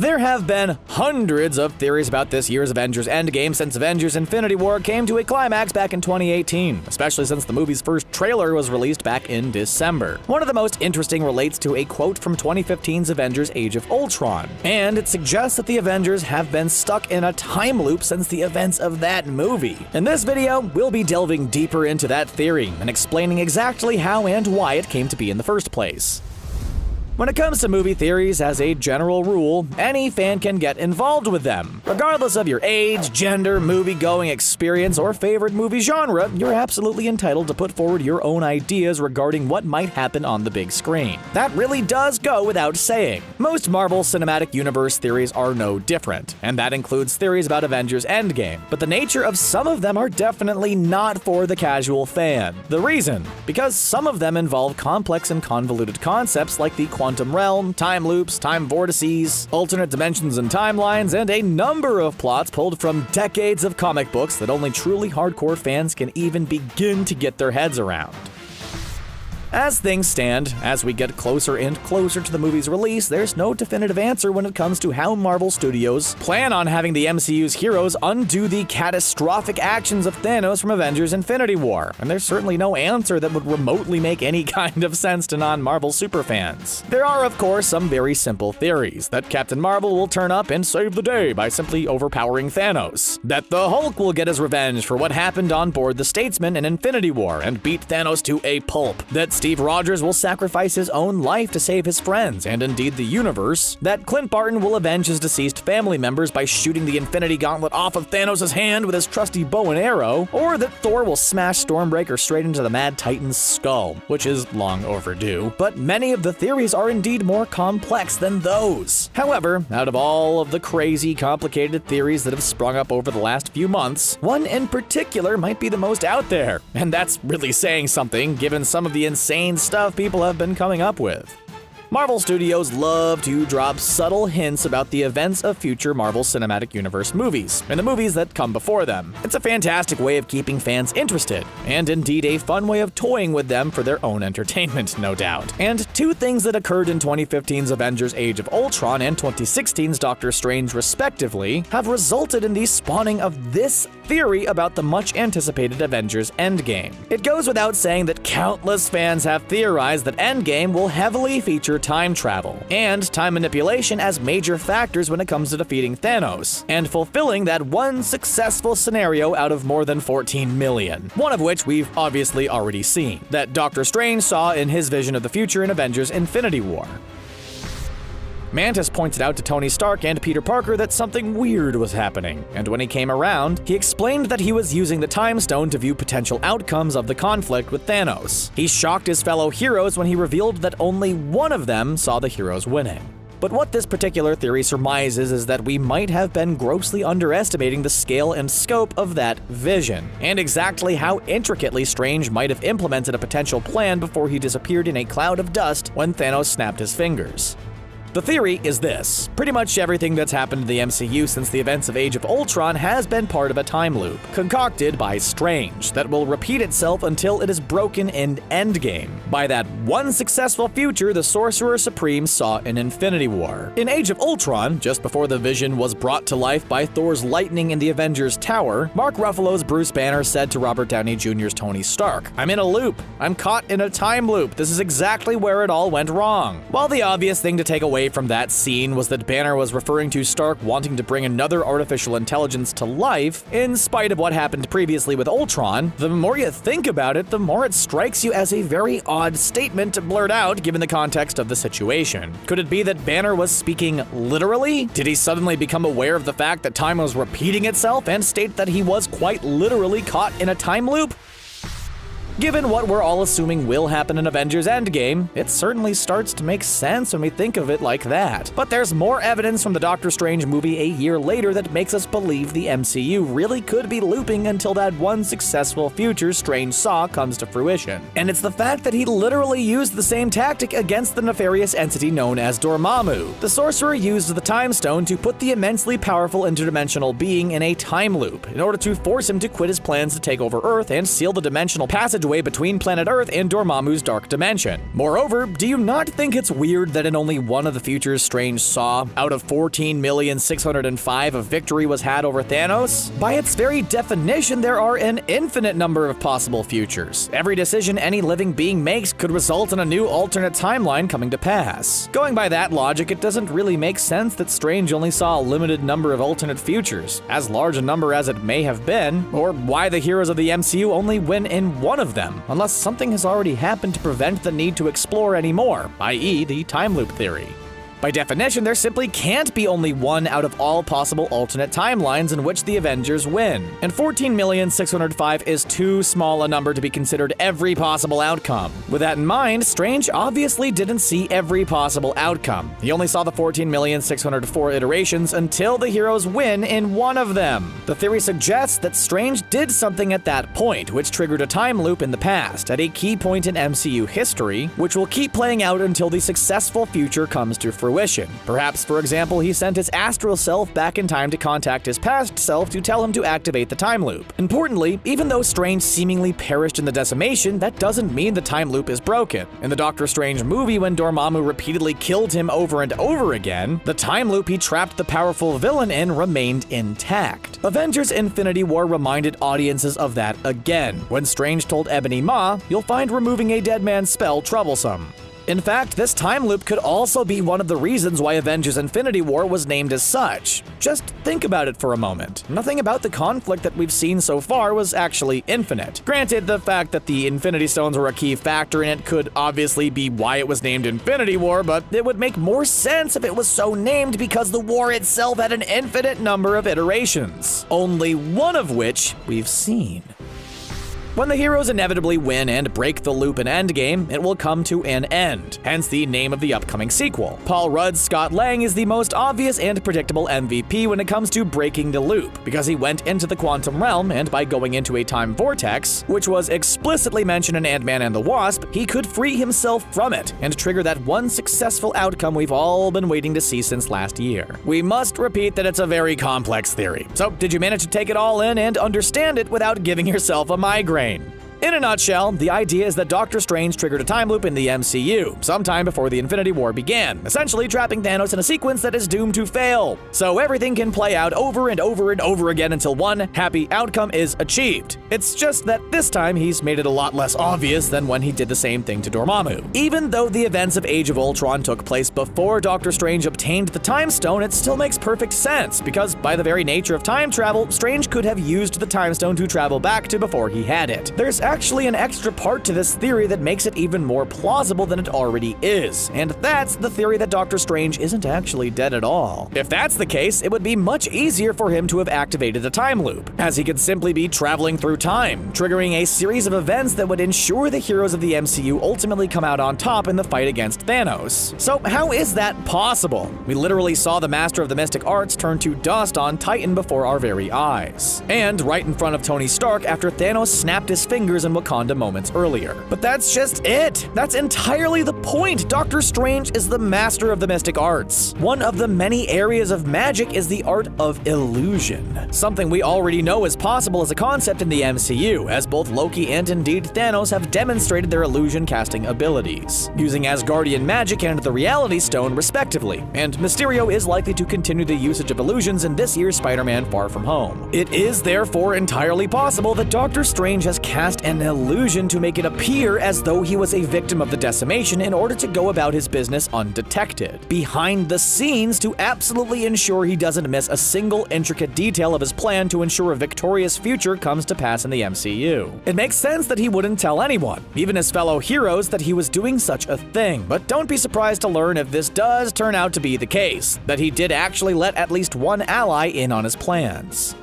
There have been hundreds of theories about this year's Avengers Endgame since Avengers Infinity War came to a climax back in 2018, especially since the movie's first trailer was released back in December. One of the most interesting relates to a quote from 2015's Avengers Age of Ultron, and it suggests that the Avengers have been stuck in a time loop since the events of that movie. In this video, we'll be delving deeper into that theory and explaining exactly how and why it came to be in the first place. When it comes to movie theories, as a general rule, any fan can get involved with them. Regardless of your age, gender, movie-going experience, or favorite movie genre, you're absolutely entitled to put forward your own ideas regarding what might happen on the big screen. That really does go without saying. Most Marvel Cinematic Universe theories are no different, and that includes theories about Avengers Endgame, but the nature of some of them are definitely not for the casual fan. The reason? Because some of them involve complex and convoluted concepts like the quantum realm, time loops, time vortices, alternate dimensions and timelines, and a number of plots pulled from decades of comic books that only truly hardcore fans can even begin to get their heads around. As things stand, as we get closer and closer to the movie's release, there's no definitive answer when it comes to how Marvel Studios plan on having the MCU's heroes undo the catastrophic actions of Thanos from Avengers Infinity War, and there's certainly no answer that would remotely make any kind of sense to non-Marvel superfans. There are, of course, some very simple theories, that Captain Marvel will turn up and save the day by simply overpowering Thanos, that the Hulk will get his revenge for what happened on board the Statesman in Infinity War and beat Thanos to a pulp, that Steve Rogers will sacrifice his own life to save his friends, and indeed the universe, that Clint Barton will avenge his deceased family members by shooting the Infinity Gauntlet off of Thanos' hand with his trusty bow and arrow, or that Thor will smash Stormbreaker straight into the Mad Titan's skull, which is long overdue, but many of the theories are indeed more complex than those. However, out of all of the crazy, complicated theories that have sprung up over the last few months, one in particular might be the most out there, and that's really saying something given some of the insane stuff people have been coming up with. Marvel Studios love to drop subtle hints about the events of future Marvel Cinematic Universe movies, and the movies that come before them. It's a fantastic way of keeping fans interested, and indeed a fun way of toying with them for their own entertainment, no doubt. And two things that occurred in 2015's Avengers Age of Ultron and 2016's Doctor Strange respectively have resulted in the spawning of this theory about the much-anticipated Avengers Endgame. It goes without saying that countless fans have theorized that Endgame will heavily feature time travel and time manipulation as major factors when it comes to defeating Thanos, and fulfilling that one successful scenario out of more than 14 million, one of which we've obviously already seen, that Doctor Strange saw in his vision of the future in Avengers Infinity War. Mantis pointed out to Tony Stark and Peter Parker that something weird was happening, and when he came around, he explained that he was using the Time Stone to view potential outcomes of the conflict with Thanos. He shocked his fellow heroes when he revealed that only one of them saw the heroes winning. But what this particular theory surmises is that we might have been grossly underestimating the scale and scope of that vision, and exactly how intricately Strange might have implemented a potential plan before he disappeared in a cloud of dust when Thanos snapped his fingers. The theory is this: pretty much everything that's happened to the MCU since the events of Age of Ultron has been part of a time loop, concocted by Strange, that will repeat itself until it is broken in Endgame, by that one successful future the Sorcerer Supreme saw in Infinity War. In Age of Ultron, just before the vision was brought to life by Thor's lightning in the Avengers Tower, Mark Ruffalo's Bruce Banner said to Robert Downey Jr.'s Tony Stark, "I'm in a loop. I'm caught in a time loop. This is exactly where it all went wrong." While the obvious thing to take away from that scene was that Banner was referring to Stark wanting to bring another artificial intelligence to life, in spite of what happened previously with Ultron, the more you think about it, the more it strikes you as a very odd statement to blurt out given the context of the situation. Could it be that Banner was speaking literally? Did he suddenly become aware of the fact that time was repeating itself and state that he was quite literally caught in a time loop? Given what we're all assuming will happen in Avengers Endgame, it certainly starts to make sense when we think of it like that. But there's more evidence from the Doctor Strange movie a year later that makes us believe the MCU really could be looping until that one successful future Strange saw comes to fruition. And it's the fact that he literally used the same tactic against the nefarious entity known as Dormammu. The sorcerer used the Time Stone to put the immensely powerful interdimensional being in a time loop in order to force him to quit his plans to take over Earth and seal the dimensional passageway way between planet Earth and Dormammu's dark dimension. Moreover, do you not think it's weird that in only one of the futures Strange saw, out of 14,605,000 a victory was had over Thanos? By its very definition, there are an infinite number of possible futures. Every decision any living being makes could result in a new alternate timeline coming to pass. Going by that logic, it doesn't really make sense that Strange only saw a limited number of alternate futures, as large a number as it may have been, or why the heroes of the MCU only win in one of them, unless something has already happened to prevent the need to explore any more, i.e. the time loop theory. By definition, there simply can't be only one out of all possible alternate timelines in which the Avengers win, and 14,605,000 is too small a number to be considered every possible outcome. With that in mind, Strange obviously didn't see every possible outcome. He only saw the 14,604,000 iterations until the heroes win in one of them. The theory suggests that Strange did something at that point, which triggered a time loop in the past, at a key point in MCU history, which will keep playing out until the successful future comes to fruition. Perhaps, for example, he sent his astral self back in time to contact his past self to tell him to activate the time loop. Importantly, even though Strange seemingly perished in the decimation, that doesn't mean the time loop is broken. In the Doctor Strange movie, when Dormammu repeatedly killed him over and over again, the time loop he trapped the powerful villain in remained intact. Avengers Infinity War reminded audiences of that again, when Strange told Ebony Maw, "You'll find removing a dead man's spell troublesome." In fact, this time loop could also be one of the reasons why Avengers Infinity War was named as such. Just think about it for a moment. Nothing about the conflict that we've seen so far was actually infinite. Granted, the fact that the Infinity Stones were a key factor in it could obviously be why it was named Infinity War, but it would make more sense if it was so named because the war itself had an infinite number of iterations, only one of which we've seen. When the heroes inevitably win and break the loop in Endgame, it will come to an end, hence the name of the upcoming sequel. Paul Rudd's Scott Lang is the most obvious and predictable MVP when it comes to breaking the loop, because he went into the quantum realm, and by going into a time vortex, which was explicitly mentioned in Ant-Man and the Wasp, he could free himself from it and trigger that one successful outcome we've all been waiting to see since last year. We must repeat that it's a very complex theory. So, did you manage to take it all in and understand it without giving yourself a migraine? In a nutshell, the idea is that Doctor Strange triggered a time loop in the MCU, sometime before the Infinity War began, essentially trapping Thanos in a sequence that is doomed to fail. So everything can play out over and over and over again until one happy outcome is achieved. It's just that this time he's made it a lot less obvious than when he did the same thing to Dormammu. Even though the events of Age of Ultron took place before Doctor Strange obtained the Time Stone, it still makes perfect sense, because by the very nature of time travel, Strange could have used the Time Stone to travel back to before he had it. There's actually an extra part to this theory that makes it even more plausible than it already is, and that's the theory that Doctor Strange isn't actually dead at all. If that's the case, it would be much easier for him to have activated the time loop, as he could simply be traveling through time, triggering a series of events that would ensure the heroes of the MCU ultimately come out on top in the fight against Thanos. So how is that possible? We literally saw the Master of the Mystic Arts turn to dust on Titan before our very eyes, and right in front of Tony Stark after Thanos snapped his fingers in Wakanda moments earlier. But that's just it. That's entirely the point. Doctor Strange is the master of the mystic arts. One of the many areas of magic is the art of illusion, something we already know is possible as a concept in the MCU, as both Loki and indeed Thanos have demonstrated their illusion casting abilities, using Asgardian magic and the Reality Stone respectively, and Mysterio is likely to continue the usage of illusions in this year's Spider-Man Far From Home. It is therefore entirely possible that Doctor Strange has cast an illusion to make it appear as though he was a victim of the decimation in order to go about his business undetected, behind the scenes, to absolutely ensure he doesn't miss a single intricate detail of his plan to ensure a victorious future comes to pass in the MCU. It makes sense that he wouldn't tell anyone, even his fellow heroes, that he was doing such a thing, but don't be surprised to learn if this does turn out to be the case, that he did actually let at least one ally in on his plans.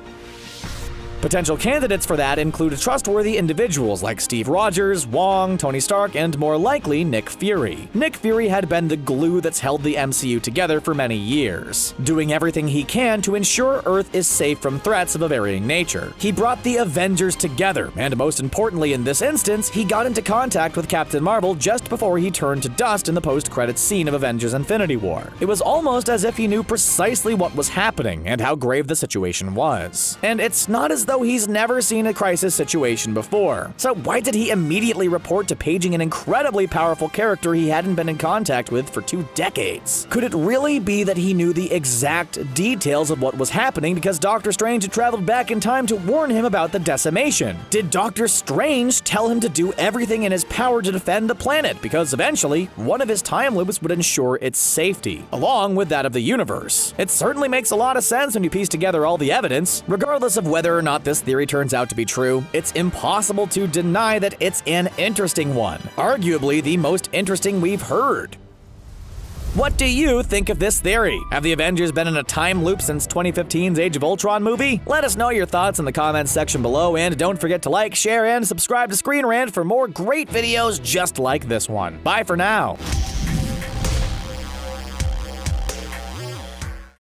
Potential candidates for that include trustworthy individuals like Steve Rogers, Wong, Tony Stark, and more likely Nick Fury. Nick Fury had been the glue that's held the MCU together for many years, doing everything he can to ensure Earth is safe from threats of a varying nature. He brought the Avengers together, and most importantly in this instance, he got into contact with Captain Marvel just before he turned to dust in the post-credits scene of Avengers Infinity War. It was almost as if he knew precisely what was happening and how grave the situation was. And it's not as though though he's never seen a crisis situation before. So why did he immediately report to paging an incredibly powerful character he hadn't been in contact with for 2 decades? Could it really be that he knew the exact details of what was happening because Doctor Strange had traveled back in time to warn him about the decimation? Did Doctor Strange tell him to do everything in his power to defend the planet because eventually one of his time loops would ensure its safety, along with that of the universe? It certainly makes a lot of sense when you piece together all the evidence. Regardless of whether or not this theory turns out to be true, it's impossible to deny that it's an interesting one. Arguably the most interesting we've heard. What do you think of this theory? Have the Avengers been in a time loop since 2015's Age of Ultron movie? Let us know your thoughts in the comments section below, and don't forget to like, share, and subscribe to ScreenRant for more great videos just like this one. Bye for now.